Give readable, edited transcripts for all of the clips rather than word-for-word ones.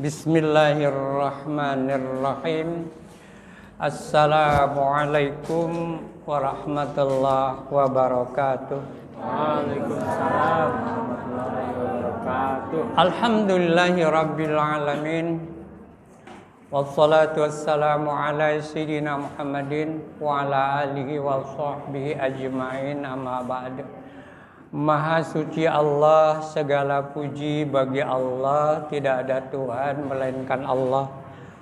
Bismillahirrahmanirrahim. Assalamualaikum warahmatullahi wabarakatuh. Waalaikumsalam warahmatullahi wabarakatuh. Alhamdulillahi rabbil alamin. Wassalatu wassalamu ala sayyidina Muhammadin wa ala alihi wa sahbihi ajma'in, amma ba'd. Maha suci Allah, segala puji bagi Allah, tidak ada Tuhan melainkan Allah.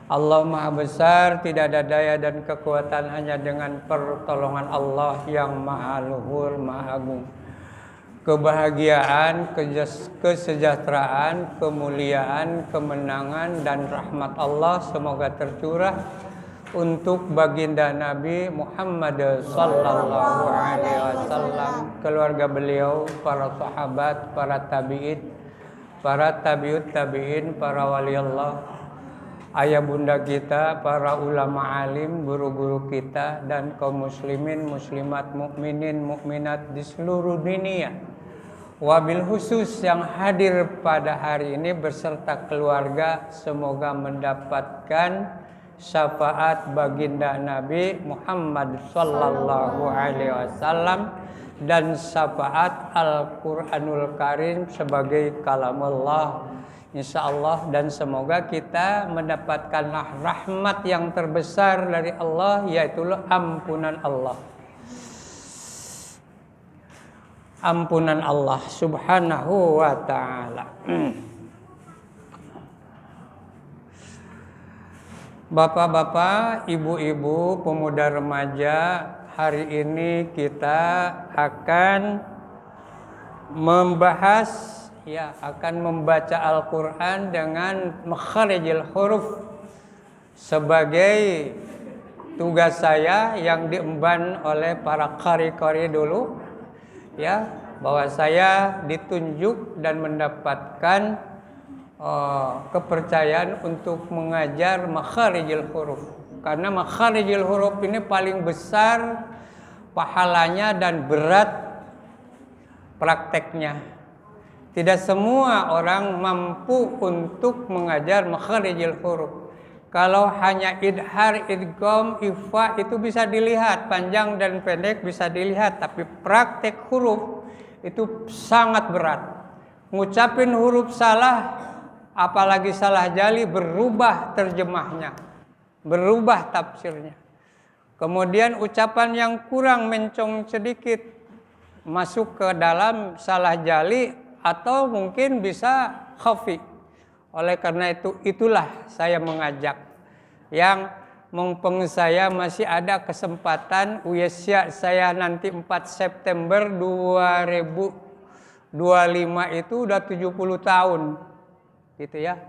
Allah Maha Besar, tidak ada daya dan kekuatan hanya dengan pertolongan Allah yang Maha Luhur, Maha Agung. Kebahagiaan, kesejahteraan, kemuliaan, kemenangan dan rahmat Allah semoga tercurah untuk baginda Nabi Muhammad sallallahu alaihi wasallam, keluarga beliau, para sahabat, para tabi'in, para tabi'ut tabi'in, para wali Allah, ayah bunda kita, para ulama alim, guru-guru kita, dan kaum muslimin, muslimat, mukminin, mukminat di seluruh dunia. Wabil khusus yang hadir pada hari ini beserta keluarga, semoga mendapatkan syafaat baginda Nabi Muhammad sallallahu alaihi wasallam dan syafaat Al-Qur'anul Karim sebagai kalamullah insyaallah, dan semoga kita mendapatkan rahmat yang terbesar dari Allah, yaitu ampunan Allah. Ampunan Allah subhanahu wa ta'ala. Bapak-bapak, ibu-ibu, pemuda remaja, hari ini kita akan akan membaca Al-Quran dengan makharijil huruf sebagai tugas saya yang diemban oleh para qari-qari dulu, ya, bahwa saya ditunjuk dan mendapatkan kepercayaan untuk mengajar makharijil huruf, karena makharijil huruf ini paling besar pahalanya dan berat prakteknya. Tidak semua orang mampu untuk mengajar makharijil huruf. Kalau hanya idhar, idgham, ikhfa itu bisa dilihat, panjang dan pendek bisa dilihat, tapi praktek huruf itu sangat berat. Ngucapin huruf salah, apalagi salah jali, berubah terjemahnya, berubah tafsirnya. Kemudian ucapan yang kurang mencong sedikit masuk ke dalam salah jali atau mungkin bisa khafi. Oleh karena itulah saya mengajak yang mumpung saya masih ada kesempatan, usia saya nanti 4 September 2025 itu udah 70 tahun. Gitu ya.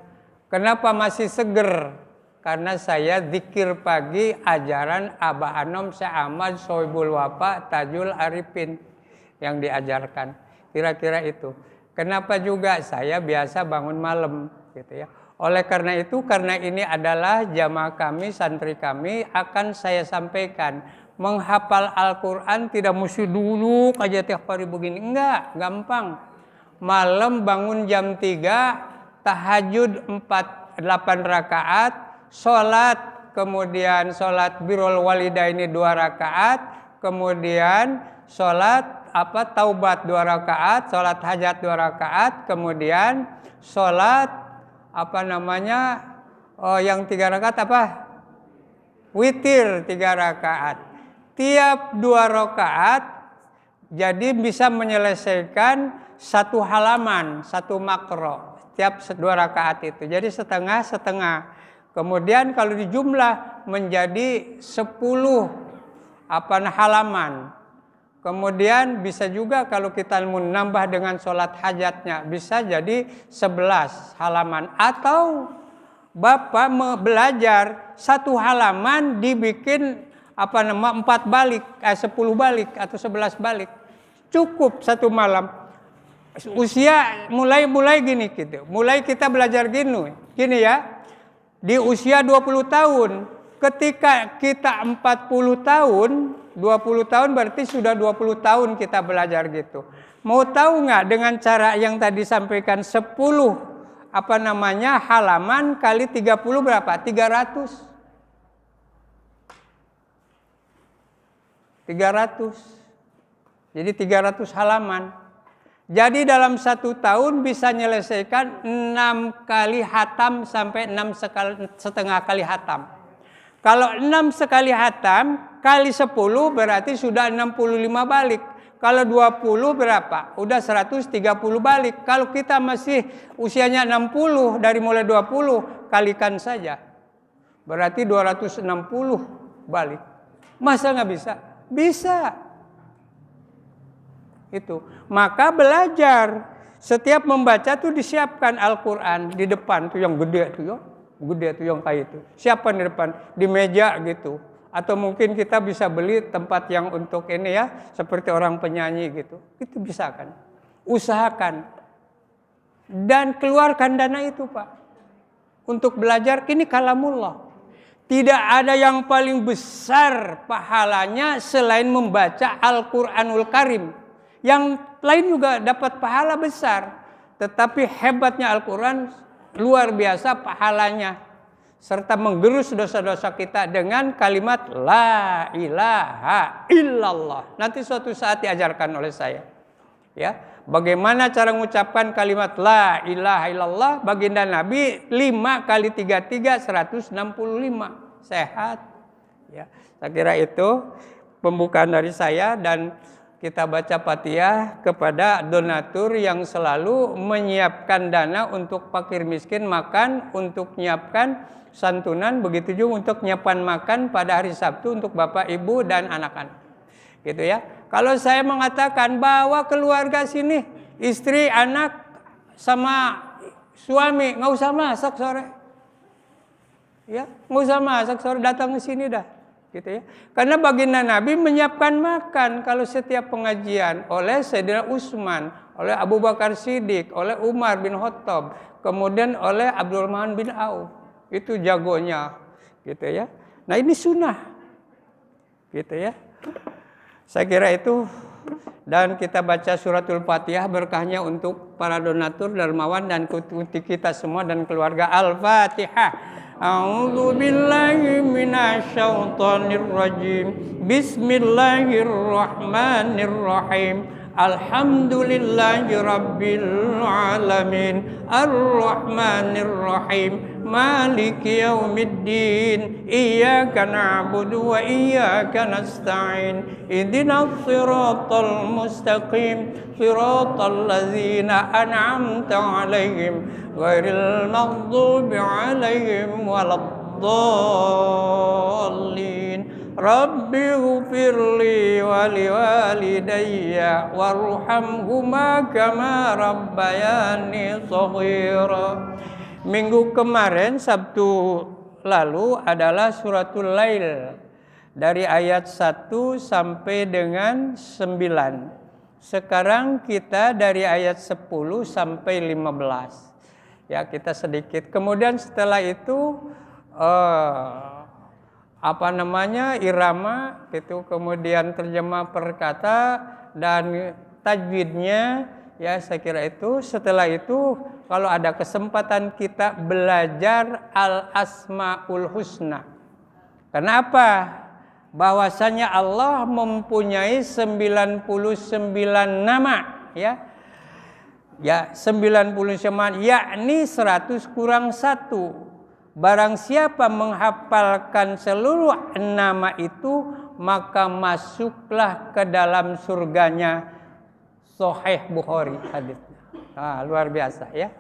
Kenapa masih seger? Karena saya zikir pagi ajaran Abah Anom Syekh Ahmad Sohibul Wafa Tajul Arifin yang diajarkan. Kira-kira itu. Kenapa juga saya biasa bangun malam, gitu ya. Oleh karena itu, karena ini adalah jamaah kami, santri kami, akan saya sampaikan. Menghafal Al-Quran tidak mesti dulu aja tiap hari begini. Enggak, gampang. Malam bangun jam 3, tahajud 8 rakaat, sholat, kemudian sholat birrul walidaini 2 rakaat, kemudian sholat taubat 2 rakaat, sholat hajat 2 rakaat, kemudian sholat yang 3 rakaat witir 3 rakaat. Tiap 2 rakaat jadi bisa menyelesaikan 1 halaman, 1 makro. Tiap 2 rakaat itu. Jadi setengah-setengah. Kemudian kalau dijumlah menjadi 10 halaman. Kemudian bisa juga kalau kita menambah dengan sholat hajatnya, bisa jadi 11 halaman. Atau Bapak belajar 1 halaman dibikin 4 balik, 10 balik atau 11 balik. Cukup 1 malam. Usia mulai gini gitu. Mulai kita belajar gini ya. Di usia 20 tahun, ketika kita 40 tahun, 20 tahun berarti sudah 20 tahun kita belajar gitu. Mau tahu nggak dengan cara yang tadi sampaikan 10 halaman kali 30 berapa? 300. 300. Jadi 300 halaman. Jadi dalam 1 tahun bisa menyelesaikan 6 kali hatam sampai 6,5 kali hatam. Kalau 6 sekali hatam kali 10 berarti sudah 65 balik. Kalau 20 berapa? Udah 130 balik. Kalau kita masih usianya 60 dari mulai 20 kalikan saja. Berarti 260 balik. Masa nggak bisa? Bisa. Itu. Maka belajar. Setiap membaca tuh disiapkan Al-Quran di depan tuh yang gede tuh ya. Gede tuh yang kayak itu. Siapa di depan? Di meja gitu. Atau mungkin kita bisa beli tempat yang untuk ini ya. Seperti orang penyanyi gitu. Itu bisa kan. Usahakan. Dan keluarkan dana itu Pak. Untuk belajar ini kalamullah. Tidak ada yang paling besar pahalanya selain membaca Al-Quranul Karim. Yang lain juga dapat pahala besar. Tetapi hebatnya Al-Quran luar biasa pahalanya. Serta menggerus dosa-dosa kita dengan kalimat La ilaha illallah. Nanti suatu saat diajarkan oleh saya. Ya, bagaimana cara mengucapkan kalimat La ilaha illallah? Baginda Nabi 5 kali 33 165. Sehat. Ya, saya kira itu pembukaan dari saya dan kita baca Fatihah kepada donatur yang selalu menyiapkan dana untuk fakir miskin makan, untuk menyiapkan santunan, begitu juga untuk menyiapkan makan pada hari Sabtu untuk Bapak, Ibu dan anak-anak. Gitu ya. Kalau saya mengatakan bawa keluarga sini, istri, anak sama suami, nggak usah masak sore. Ya, nggak usah masak sore, datang ke sini dah. Gitu ya. Karena baginda Nabi menyiapkan makan kalau setiap pengajian oleh Sayyidina Utsman, oleh Abu Bakar Siddiq, oleh Umar bin Khattab, kemudian oleh Abdurrahman bin Auf. Itu jagonya, gitu ya. Nah, ini sunnah. Gitu ya. Saya kira itu, dan kita baca suratul Fatihah berkahnya untuk para donatur, dermawan dan untuk kita semua dan keluarga. Al-Fatihah. A'udzu billahi minasyaitonir rajim. Bismillahirrahmanirrahim. Alhamdulillahi rabbil alamin. Ar-Rahmanir Rahim. Maliki yaumiddin. Iyyaka na'budu wa iyyaka nasta'in. Ihdinas siratal mustaqim. Siratal ladzina an'amta 'alaihim ghairil maghdubi 'alaihim waladdallin. Rabbi ghfirli wa liwalidayya warhamhuma kama rabbayani shaghira. Minggu kemarin Sabtu lalu adalah suratul Lail dari ayat 1 sampai dengan 9. Sekarang kita dari ayat 10 sampai 15. Ya, kita sedikit. Kemudian setelah itu irama itu, kemudian terjemah perkata dan tajwidnya, ya saya kira itu. Setelah itu kalau ada kesempatan kita belajar Al-Asmaul Husna. Kenapa? Bahwasanya Allah mempunyai 99 nama, ya. Ya, 99, yakni 100 kurang 1. Barang siapa menghafalkan seluruh nama itu, maka masuklah ke dalam surganya. Sahih Bukhari hadisnya. Luar biasa ya.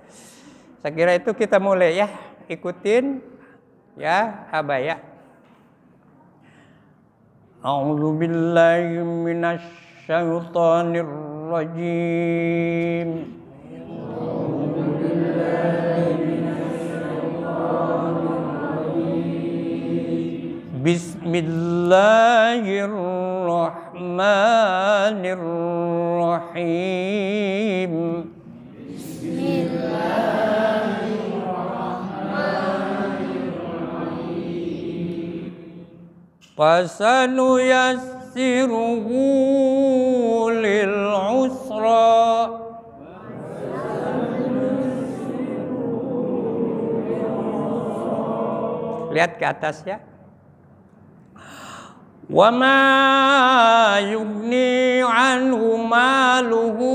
Saya kira itu kita mulai ya. Ikutin ya, abaya. A'udzu billahi minasy syaithanir rajim. Bismillahirrahmanirrahim. Fasanuyassiruhu lil usra. Lihat ke atas ya. Wa ma yughni anhu maluhu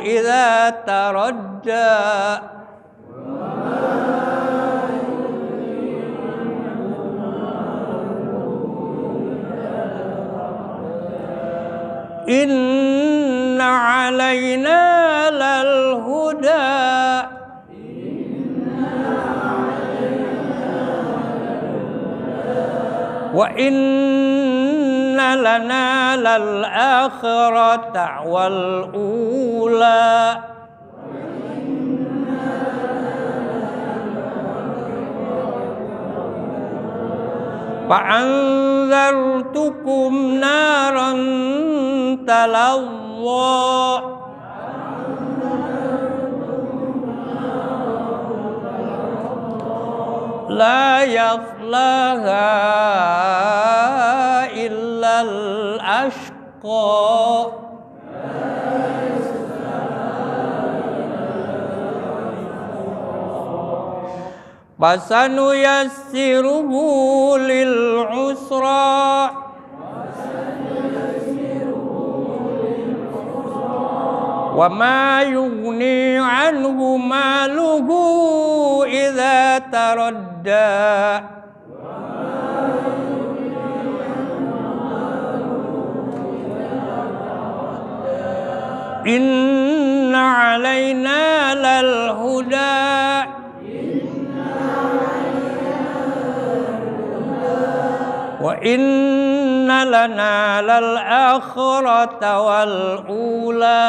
idza taradda. Inna alaina lal huda wa inna lana lal akhirata wal ula. Fa'anzartukum naran talazza la yaslaha illal ashqa. Fasanu yassiruhu lil usra wa ma yughni anhu maluhu idza taradda. Inna alaina lal huda wa inna lana lal akhirata wal ula.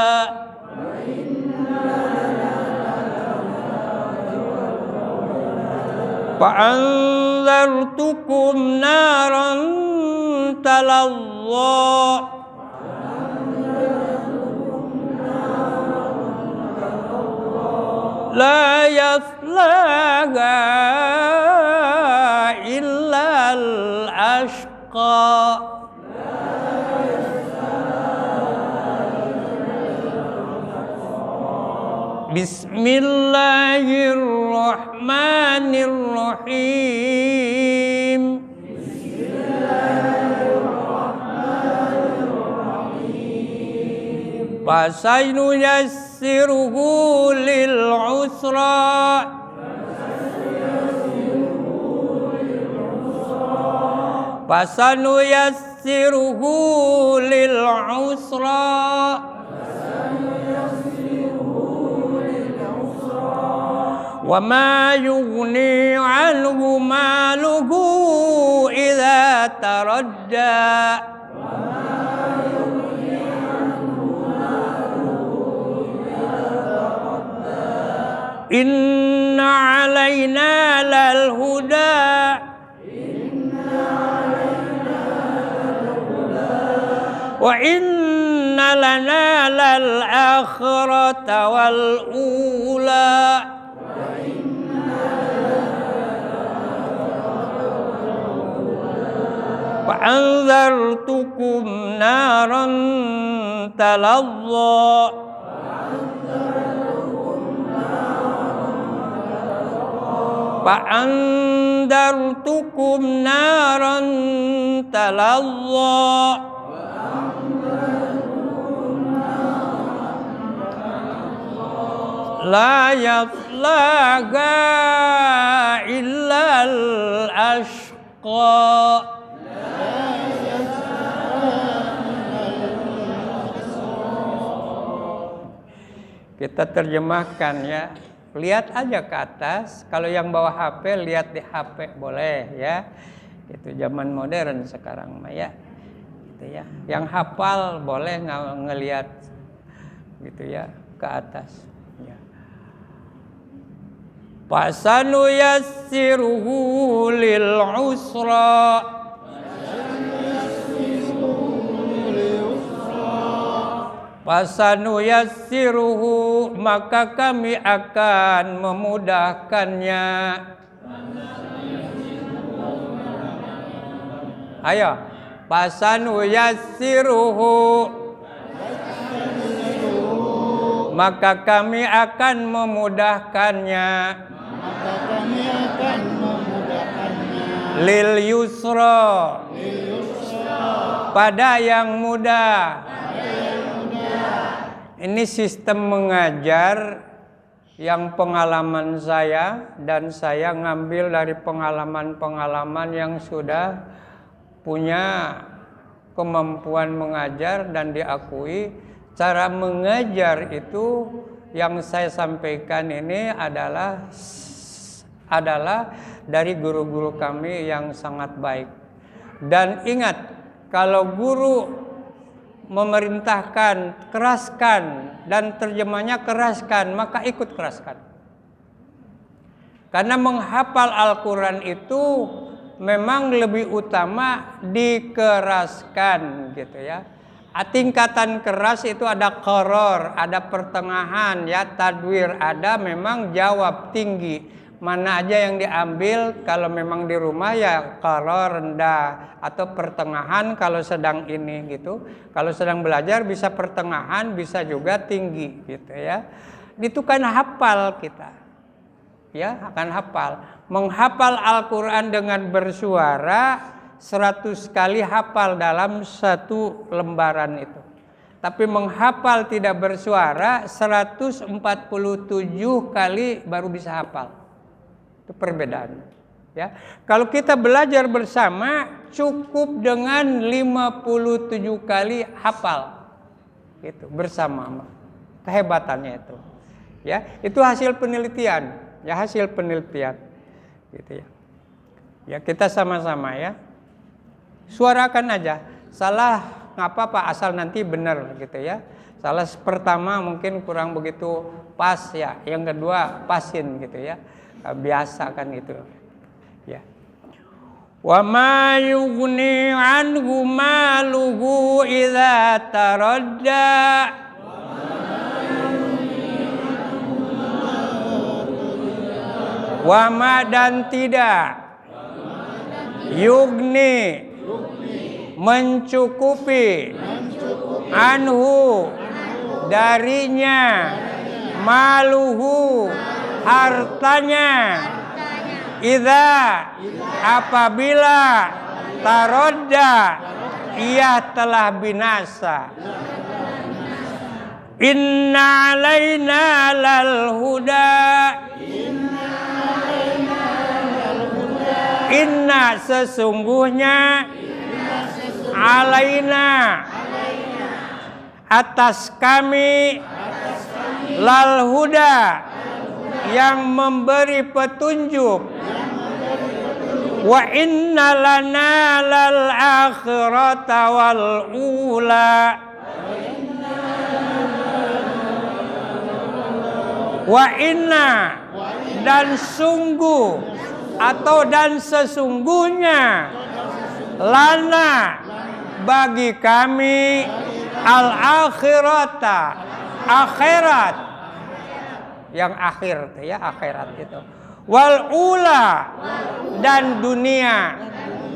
Fa'anzartukum naran talazza la yaslaha illal ashqa. Bismillahirrahmanirrahim. Fasaynu yassiruhu lil usra fasanu yassiruhu lil usra wa ma yughni anhu maluhu idza taradda. Inna alaina lal huda wa inna lana lal akhirata wal ula. Wa anzartukum naran talazza Fa'andartukum naran talazza la yaslaha illal ashqa. Kita terjemahkan ya. Lihat aja ke atas. Kalau yang bawa HP, lihat di HP boleh ya. Itu zaman modern sekarang mah ya. Gitu ya. Yang hafal boleh ngelihat gitu ya ke atas. Ya. Fasanu yassiruhu lil usra Fasanu yassiruhu, maka kami akan memudahkannya. Ayo, fasanu yassiruhu, maka kami akan memudahkannya. kami akan memudahkannya. Lil yusra, pada yang mudah. Ini sistem mengajar yang pengalaman saya, dan saya ngambil dari pengalaman-pengalaman yang sudah punya kemampuan mengajar dan diakui. Cara mengajar itu yang saya sampaikan ini adalah dari guru-guru kami yang sangat baik. Dan ingat, kalau guru memerintahkan keraskan dan terjemahnya keraskan, maka ikut keraskan. Karena menghafal Al-Quran itu memang lebih utama dikeraskan gitu ya. Tingkatan keras itu ada qoror, ada pertengahan ya, tadwir, ada memang jawab tinggi. Mana aja yang diambil, kalau memang di rumah ya qoror rendah atau pertengahan kalau sedang ini gitu. Kalau sedang belajar bisa pertengahan, bisa juga tinggi gitu ya. Itu kan hafal kita. Ya, akan hafal. Menghafal Al-Qur'an dengan bersuara 100 kali hafal dalam satu lembaran itu. Tapi menghafal tidak bersuara 147 kali baru bisa hafal. Itu perbedaan. Ya. Kalau kita belajar bersama cukup dengan 57 kali hafal. Gitu, bersama. Kehebatannya itu. Ya, itu hasil penelitian, ya hasil penelitian. Gitu ya. Ya, kita sama-sama ya. Suarakan aja. Salah nggak apa-apa asal nanti benar gitu ya. Salah pertama mungkin kurang begitu pas ya. Yang kedua pasin gitu ya. Biasa kan itu ya. Wa ma yughni anhu maluhu idza taradda, wa ma dan tidak, yughni mencukupi, anhu darinya, maluhu hartanya, idza apabila tarodda ia telah binasa. Inna alaina lal huda, inna sesungguhnya, alaina atas kami, lal huda yang memberi petunjuk, wa inna lana lal akhirata wal ula, wa inna dan sungguh atau dan sesungguhnya, lana bagi kami, al akhirata akhirat, yang akhir ya, akhirat itu, wal ula dan dunia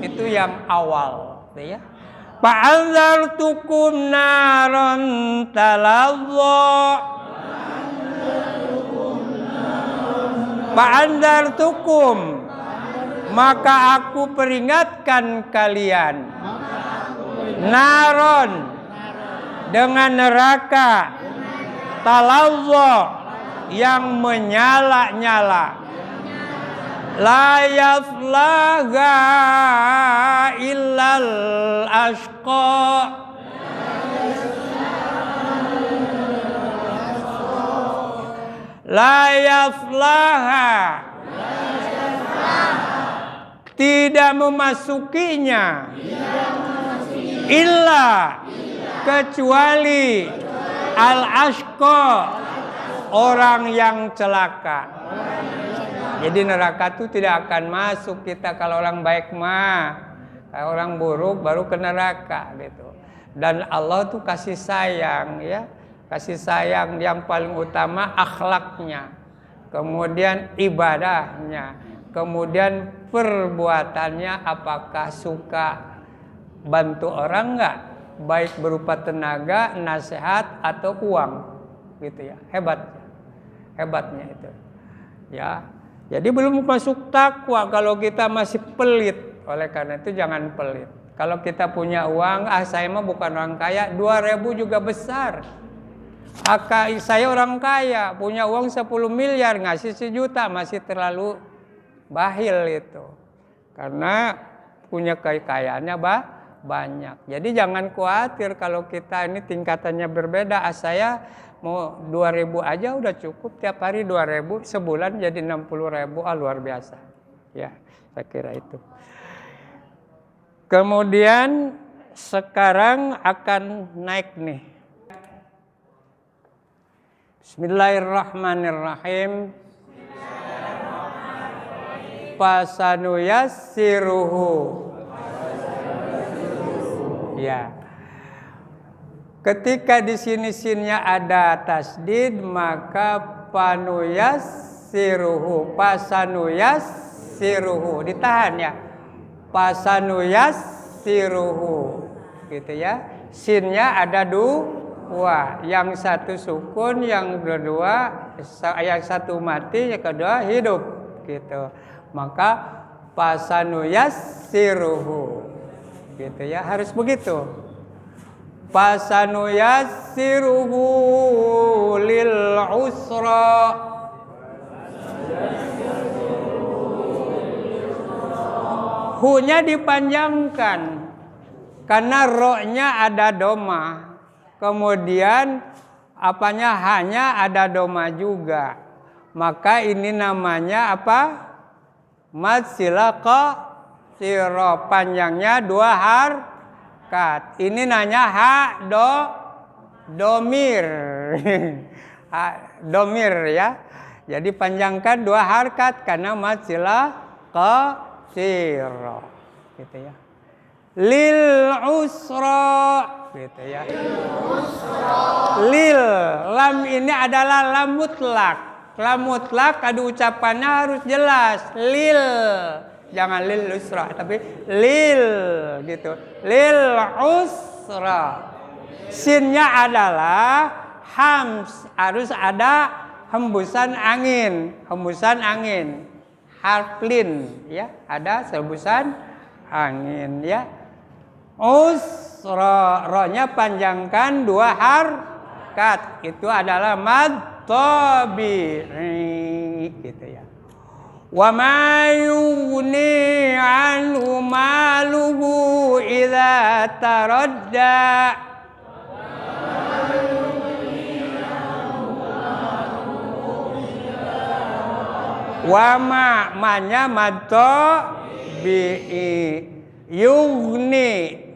itu yang awal ya. Fa'anzartukum naran talazza, fa'anzartukum maka aku peringatkan kalian, naron dengan neraka, talazza yang menyala-nyala, la yaslaga illal ashqa, la yaslaha tidak memasukinya, illa kecuali, al ashqa orang yang celaka. Jadi neraka itu tidak akan masuk kita kalau orang baik mah. Kalau orang buruk baru ke neraka gitu. Dan Allah tuh kasih sayang ya. Kasih sayang yang paling utama akhlaknya. Kemudian ibadahnya. Kemudian perbuatannya, apakah suka bantu orang enggak? Baik berupa tenaga, nasihat atau uang. Gitu ya. Hebatnya itu. Ya. Jadi belum masuk takwa kalau kita masih pelit. Oleh karena itu jangan pelit. Kalau kita punya uang, saya mah bukan orang kaya, 2.000 juga besar. Saya orang kaya, punya uang 10 miliar, ngasih 1 juta, masih terlalu bahil itu. Karena punya kekayaannya banyak. Jadi jangan khawatir kalau kita ini tingkatannya berbeda. Saya mau 2.000 aja udah cukup, tiap hari 2.000, sebulan jadi 60.000, luar biasa. Ya, saya kira itu. Kemudian sekarang akan naik nih. Bismillahirrahmanirrahim. Fasanuyassiruhu. Ya. Ketika di sini sinnya ada tasdid, maka panuyassiruhu, pasanuyassiruhu, ditahan ya. Pasanuyassiruhu, gitu ya. Sinnya ada 2, yang satu sukun, yang kedua, yang satu mati, yang kedua hidup, gitu. Maka pasanuyassiruhu, gitu ya, harus begitu. Pasanuyassiruhu lil usra. Hu-nya dipanjangkan karena ro-nya ada doma. Kemudian apanya, hanya ada doma juga. Maka ini namanya apa? Mad silaqa siro, panjangnya 2 harkat. Ini nanya domir. Domir ya. Jadi panjangkan 2 harkat karena mad silaqa siro, gitu ya. Lil usra, gitu ya. Lil, lam ini adalah lam mutlak. Lam mutlak ada ucapannya harus jelas. Lil, jangan lil usra, tapi lil, gitu. Lil usra. Sinnya adalah hams, harus ada hembusan angin, harflin ya, ada hembusan angin ya. Usra, ro-nya panjangkan 2 harkat, itu adalah mad tabi'i, gitu ya. Wa ma yughni anhu maluhu idza taradda. Wa ma-nya mad tabi'i.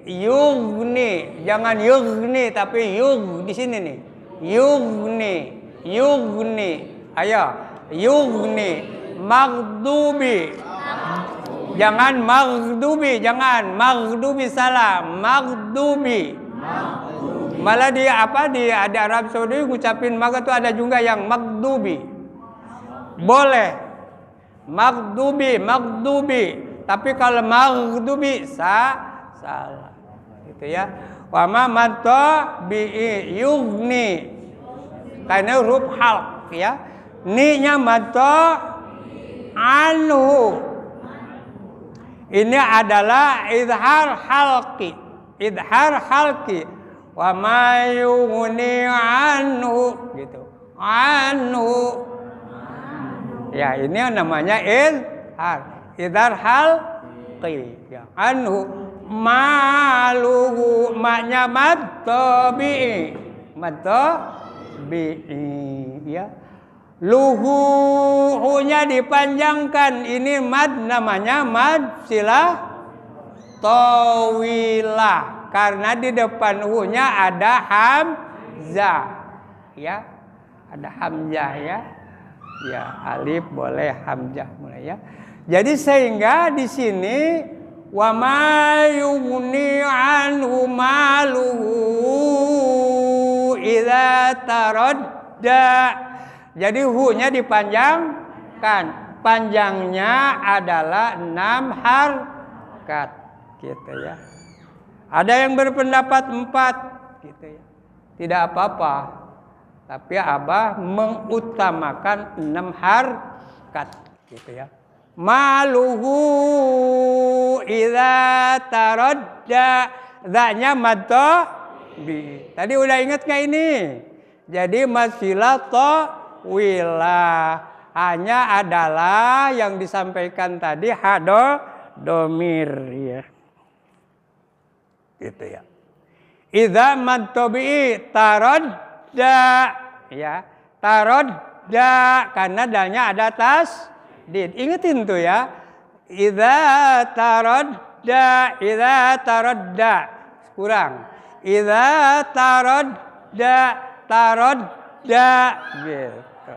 Yughni, jangan yughni tapi di sini nih. Yughni. Ayo, yughni. Maghdubi. Jangan maghdubi salah. Maghdubi. Malah di Arab Saudi ngucapin maka tuh ada juga yang maghdubi. Boleh. Maghdubi. Tapi kalau maghdubi salah. Gitu ya. Wa ma mata bi yughni. Karena huruf halq ya. Ni-nya mata anhu. Ini adalah idhar halqi. Wa ma yughni anhu, gitu. Anhu. Ya, ini namanya idhar halqi ya. Anhu maluhu, maknya mad tabi'i ya. Luhu-nya dipanjangkan, ini mad namanya mad silah tawilah karena di depan hu-nya ada hamzah ya. Ada hamzah ya. Ya, alif boleh, hamzah mulai ya. Jadi sehingga di sini wa ma yughni anhu maluhu idza taradda. Jadi hu-nya dipanjangkan. Panjangnya adalah 6 harkat, gitu ya. Ada yang berpendapat 4, gitu ya. Tidak apa-apa. Tapi Abah mengutamakan 6 harkat. gitu ya. Maluhu idza taradda, dzanya mad bi. Tadi udah ingat nggak ini? Jadi mad silah wilah hanya adalah yang disampaikan tadi domir ya. Gitu ya. Idza mad tabi'i taradda ya. Taradda karena dalnya ada tasdid. Ingetin tuh ya. Idza taradda. Kurang. Idza taradda gitu.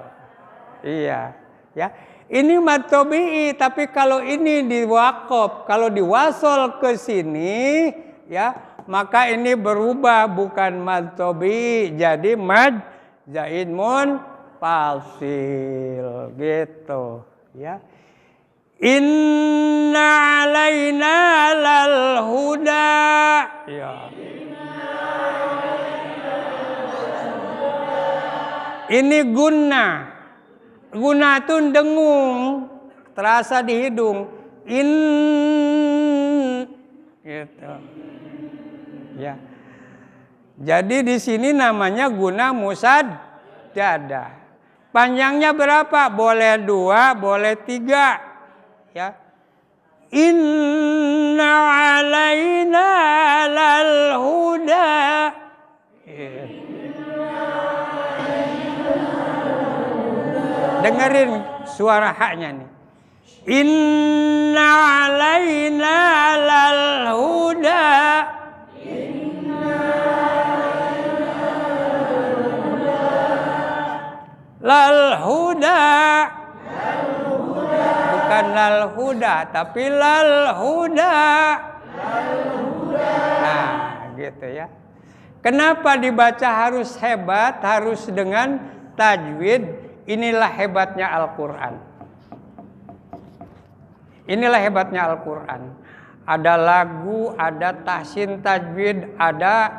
Iya, ya. Ini mad tabi'i, tapi kalau ini diwaqaf, kalau diwasol ke sini ya, maka ini berubah bukan mad tabi'i jadi mad zaid munfasil gitu ya. Inna alaina lal huda ya. Ini guna itu dengung, terasa di hidung. Gitu. Ya. Jadi di sini namanya guna musaddada. Panjangnya berapa? Boleh 2, boleh 3. Ya. Inna alaina lal huda. Ya. Dengerin suara haknya nih. Inna alaina lal huda. Lal huda. Bukan lal huda, tapi lal huda. Nah, gitu ya. Kenapa dibaca harus hebat, harus dengan tajwid? Inilah hebatnya Al-Quran. Inilah hebatnya Al-Quran. Ada lagu, ada tahsin tajwid, ada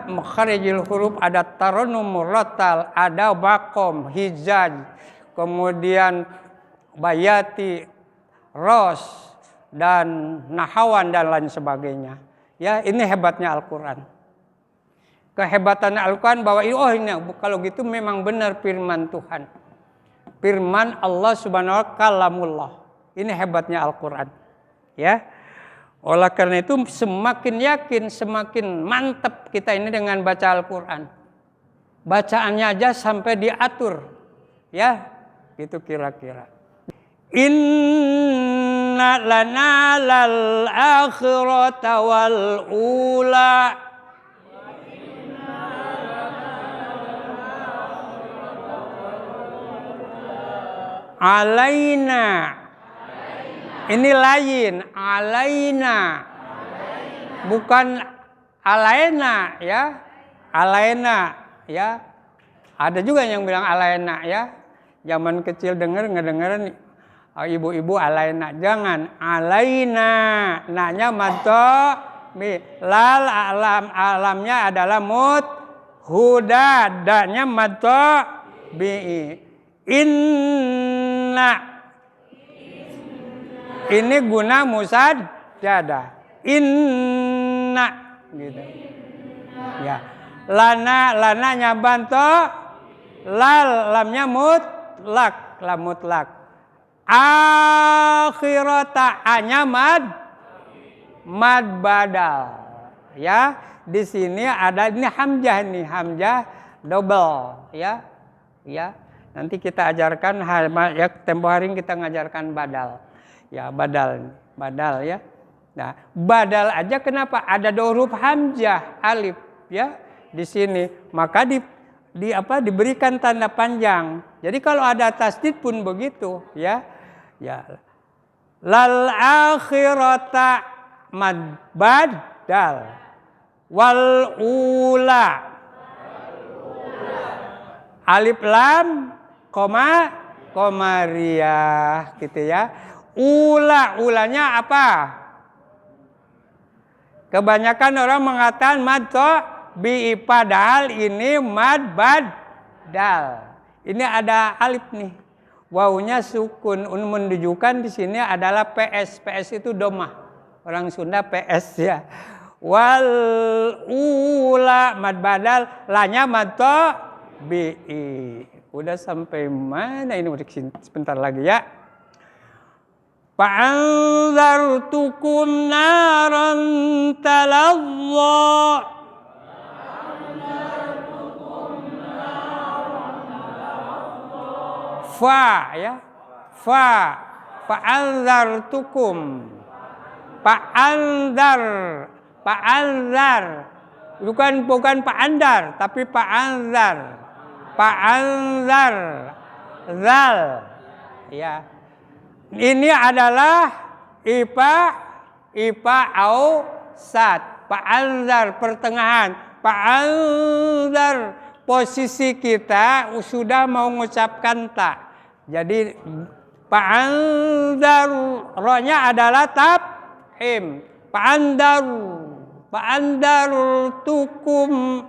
makharijul huruf, ada tarannum murattal, ada bakom, hijaj, kemudian bayati, ros, dan nahawan dan lain sebagainya. Ya, ini hebatnya Al-Quran. Kehebatan Al-Quran bahwa ini kalau gitu memang benar firman Tuhan. Firman Allah Subhanahu wa ta'ala kalamullah. Ini hebatnya Al-Quran. Ya. Oleh karena itu semakin yakin, semakin mantap kita ini dengan baca Al-Quran. Bacaannya aja sampai diatur. Ya, gitu kira-kira. Inna lana lal akhirata wal ula. Alaina. Ini lain, alaina. Bukan alaina ya. Alaina ya. Ada juga yang bilang alaina ya. Zaman kecil ngedengeran ibu-ibu alaina. Jangan alaina. Nanya mato lal alamnya adalah huda, danya mato bi. Inna ini guna musaddada. Inna gitu. Ya. Lananya banto, lamnya mutlak, lam mutlak. Akhirata hanya mad badal. Ya, di sini ada ini hamzah double ya. Ya. Nanti kita ajarkan ya, tempo hari kita ngajarkan badal. Ya, badal ya. Nah, badal aja kenapa? Ada huruf hamzah, alif ya di sini. Maka diberikan tanda panjang. Jadi kalau ada tasdid pun begitu ya. Ya. Lal akhirata mad badal wal ula. Alif lam komariah gitu ya. Ulanya apa? Kebanyakan orang mengatakan mad bi, padahal ini mad badal. Ini ada alif nih. wawunya sukun. Menunjukkan di sini adalah PS. PS itu domah. Orang Sunda PS ya. Wal ula mad badal, lanya mad bi. Udah sampai mana ini? Udah sebentar lagi ya. Fa'anzartukum naran talazza. Fa ya. Fa. Fa'anzartukum. Fa'anzar. Fa'anzar. Bukan Fa'andar, tapi Fa'anzar. Fa'anzar. Zal. Ya. Ini adalah ipa au sat. Fa'anzar pertengahan. Fa'anzar posisi kita sudah mau mengucapkan ta. Jadi fa'anzar rohnya adalah tabhim. Fa'andar tukum,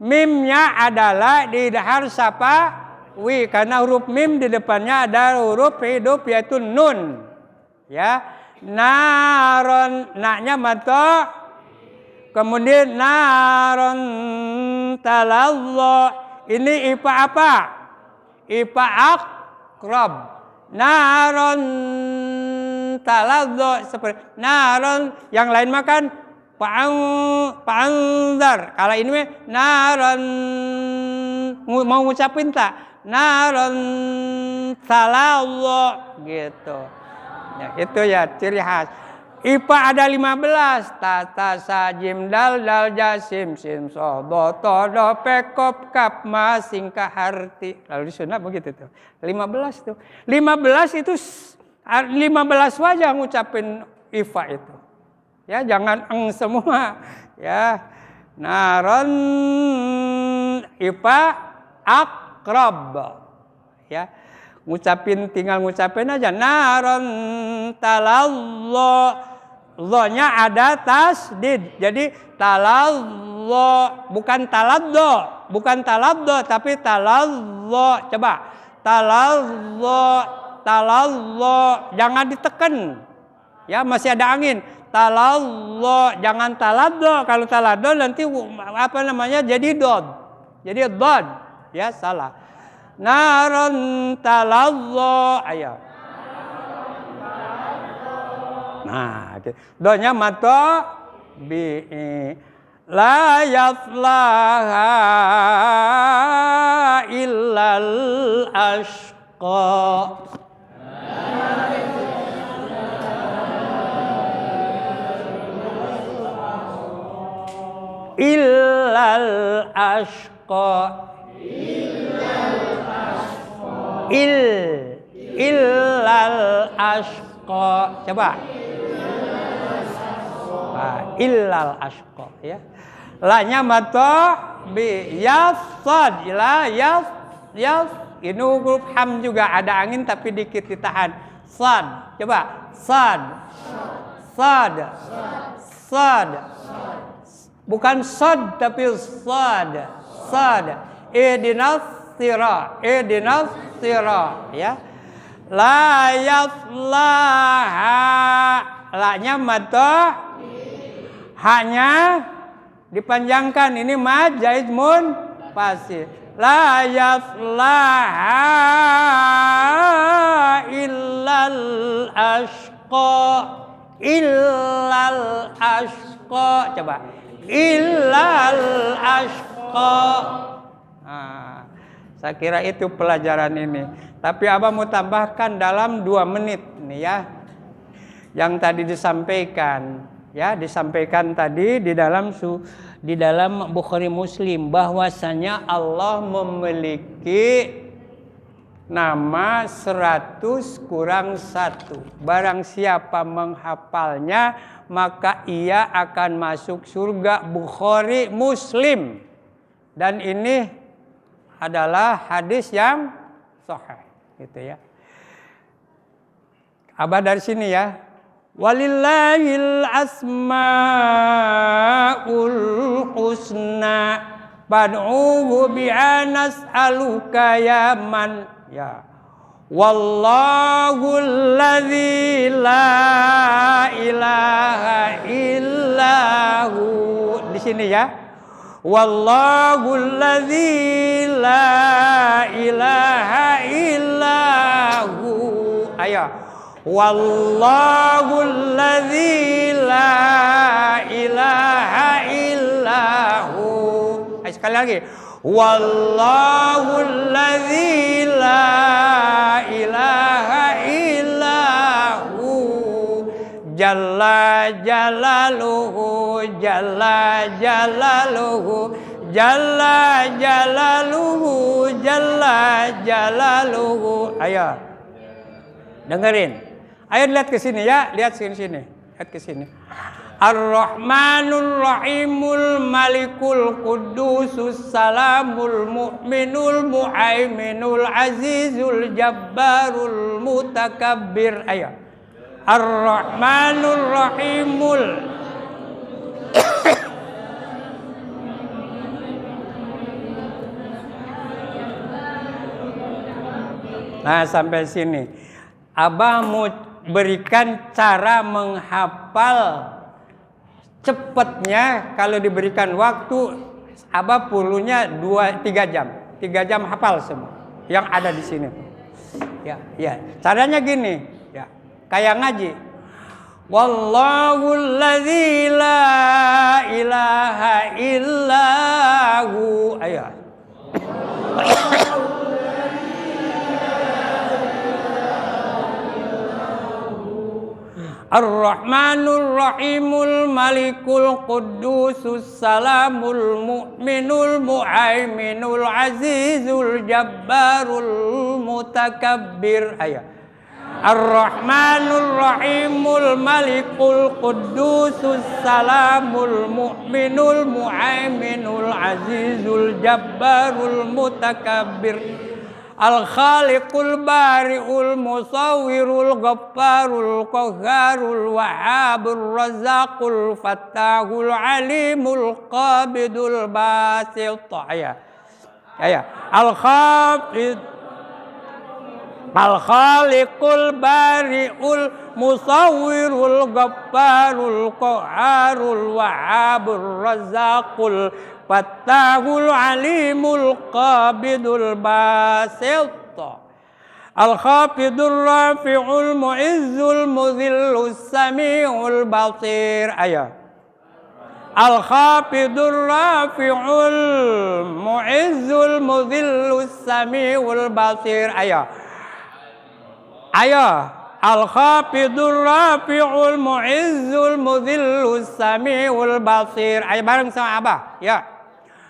mimnya adalah didahar sapa wi, karena huruf mim di depannya ada huruf hidup yaitu nun. Ya. Naron, naknya mato. Kemudian naron talazza. Ini ipa apa? Ipa akrab. Naron talazza, seperti naron, yang lain makan pa'anzar. Kalau ini naron mau ngucapin tak? Naron talazza gitu. Ya, itu ya ciri khas. IPA ada 15. Tata sajim dal dal jasim sim sodo todo pekop kap ma singkah harti. Lalu di Sunda begitu tuh. 15 tuh. 15 itu 15 wajah ngucapin IPA itu. Ya, jangan semua. Ya. Naron IPA akrab. Ya. Tinggal ngucapin aja. Naron talazza. Lo-nya ada tasdid. Jadi talazza, bukan taladdo, tapi talazza. Coba. Talazza. Jangan ditekan. Ya, masih ada angin. Talazza, jangan taladdo. Kalau taladdo nanti apa namanya? Jadi dod. Jadi dod. Ya, salah. Naron talazza. Ayo. Nah, donya mato bi la yaslaha illal ashqa. Illal ashqa. Illal ashqa. Coba. Illal ashqa, ya. La-nya mato bi yasad, la yas. Ini huruf ham juga ada angin tapi dikit ditahan. Sad. Coba. Sad. Bukan sad tapi sad. Ihdinas sira, ya. La yaslaha. La-nya mato, hanya dipanjangkan. Ini mad jaiz munfasil. La yaslaha illal ashqa. Coba. Illal ashqa. Nah, saya kira itu pelajaran ini. Tapi Abah mau tambahkan dalam 2 menit nih ya. Yang tadi disampaikan, ya, disampaikan tadi di dalam Bukhari Muslim bahwasanya Allah memiliki nama 100 kurang 1. Barang siapa menghafalnya maka ia akan masuk surga. Bukhari Muslim. Dan ini adalah hadis yang sahih, gitu ya. Abah dari sini ya. Walillahil asmaul husna fad'uhu bi'anas aluka ya man. Ya. Wallahul ladzi la ilaha illahu. Di sini ya. Wallahul ladzi la ilaha illahu. Ayo. Wallahul ladzi la ilaha illahu. Ayo sekali lagi. Wallahul ladzi la ilaha illahu jalla jalaluhu jalla jalaluhu jalla jalaluhu jalla jalaluhu. Ayo dengerin, ayo lihat ke sini ya, lihat sini, lihat ke sini. Ar-Rahmanur Rahimul Malikul Qudusus Salamul Mu'minul Muhaiminul Azizul Jabbarul Mutakabbir. Ayo. Ar-Rahmanur Rahimul. Nah, sampai sini. Abah mau berikan cara menghafal cepatnya. Kalau diberikan waktu, Abah perlunya 2-3 jam. 3 jam hafal semua yang ada di sini. Ya. Caranya gini, ya. Kayak ngaji. Wallahul ladzi la ilaha illahu. Ayo. Ar-Rahmanur Rahimul Malikul Qudusus Salamul Mu'minul Muhaiminul Azizul Jabbarul Mutakabbir. Ayo. Ar-Rahmanur Rahimul Malikul Qudusus Salamul Mu'minul Muhaiminul Azizul Jabbarul Mutakabbir. Al-Khaliqul Bari'ul Musawwirul Ghaffarul Qahharul Wahhabur Razzaqul Fattahul Alimul Qabidul Basit. Ya. Al-Khaliqul Bari'ul Musawwirul Ghaffarul Qahharul Wahhabur Razzaqul Fattahul Alimul Qabidul Basit. Al-Khafidur Rafi'ul Mu'izzul Mudhillus Sami'ul Basir. Ayo. Al-Khafidur Rafi'ul Mu'izzul Mudhillus Sami'ul Basir. Ayo. Al-Khafidur Rafi'ul Mu'izzul Mudhillus Sami'ul Basir. Ayo bareng sama Abah. Ya.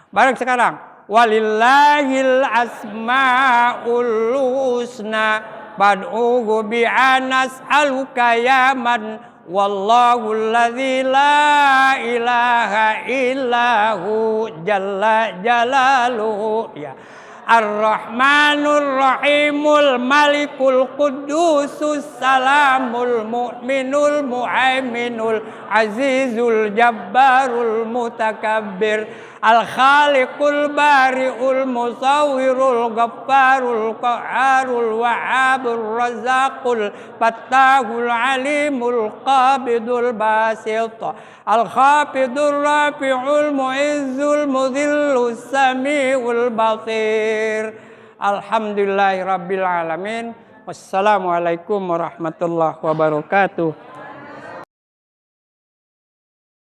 Bareng sekarang. Walillahil asma'ul husna bad'uhu bi'anas aluka ya man wallahu alladzi la ilaha illahu jalla jalaluhu. Ya. Ar-Rahmanur Rahimul Malikul Qudusus Salamul Mu'minul Muhaiminul Azizul Jabbarul Mutakabbir. Al-Khaliqul Bari'ul Musawwirul Ghaffarul Qahharul Wahhabur Razzaqul Fattahul Alimul Qabidul Basit. Al-Khafidur Rafi'ul Mu'izzul Mudhillus Sami'ul Basir. Alhamdulillahirabbil alamin. Wassalamualaikum warahmatullahi wabarakatuh.